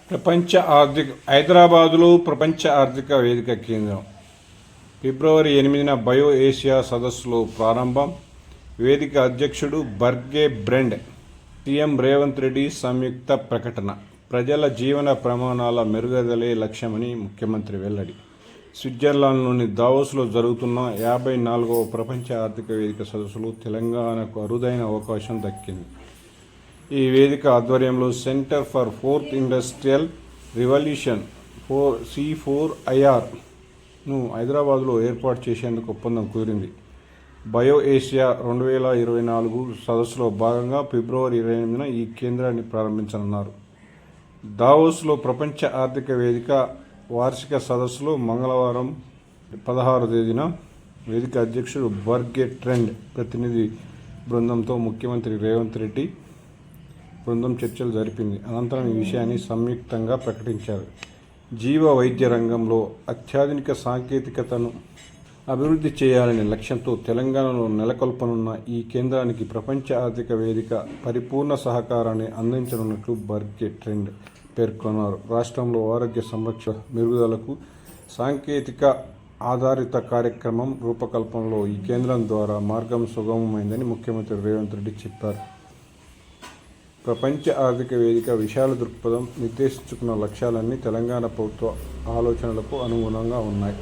ప్రపంచ ఆర్థిక హైదరాబాదులో ప్రపంచ ఆర్థిక వేదిక కేంద్రం ఫిబ్రవరి 8న బయో ఏషియా సదస్సులో ప్రారంభం. వేదిక అధ్యక్షుడు బర్గే బ్రెండ్. సీఎం రేవంత్ రెడ్డి సంయుక్త ప్రకటన. ప్రజల జీవన ప్రమాణాల మెరుగుదలే లక్ష్యమని ముఖ్యమంత్రి వెల్లడి. స్విట్జర్లాండ్లోని దావోస్లో జరుగుతున్న 54వ ప్రపంచ ఆర్థిక వేదిక సదస్సులో తెలంగాణకు అరుదైన అవకాశం దక్కింది. ఈ వేదిక ఆధ్వర్యంలో centre for fourth industrial revolution C4IRను హైదరాబాద్లో ఏర్పాటు చేసేందుకు ఒప్పందం కుదిరింది. బయో ఏషియా 2024 సదస్సులో భాగంగా ఫిబ్రవరి 28న ఈ కేంద్రాన్ని ప్రారంభించనున్నారు. దావోస్లో ప్రపంచ ఆర్థిక వేదిక వార్షిక సదస్సులో మంగళవారం 16వ తేదీన వేదిక అధ్యక్షుడు బర్గే ట్రెండ్ ప్రతినిధి బృందంతో ముఖ్యమంత్రి రేవంత్ రెడ్డి బృందం చర్చలు జరిపింది. అనంతరం ఈ విషయాన్ని సంయుక్తంగా ప్రకటించారు. జీవ వైద్య రంగంలో అత్యాధునిక సాంకేతికతను అభివృద్ధి చేయాలనే లక్ష్యంతో తెలంగాణలో నెలకొల్పనున్న ఈ కేంద్రానికి ప్రపంచ ఆర్థిక వేదిక పరిపూర్ణ సహకారాన్ని అందించనున్నట్లు బర్గే ట్రెండ్ పేర్కొన్నారు. రాష్ట్రంలో ఆరోగ్య సంరక్షణ మెరుగుదలకు సాంకేతిక ఆధారిత కార్యక్రమం రూపకల్పనలో ఈ కేంద్రం ద్వారా మార్గం సుగమమైందని ముఖ్యమంత్రి రేవంత్ రెడ్డి చెప్పారు. ప్రపంచ ఆర్థిక వేదిక విశాల దృక్పథం, నిర్దేశించుకున్న లక్ష్యాలన్నీ తెలంగాణ ప్రభుత్వ ఆలోచనలకు అనుగుణంగా ఉన్నాయి.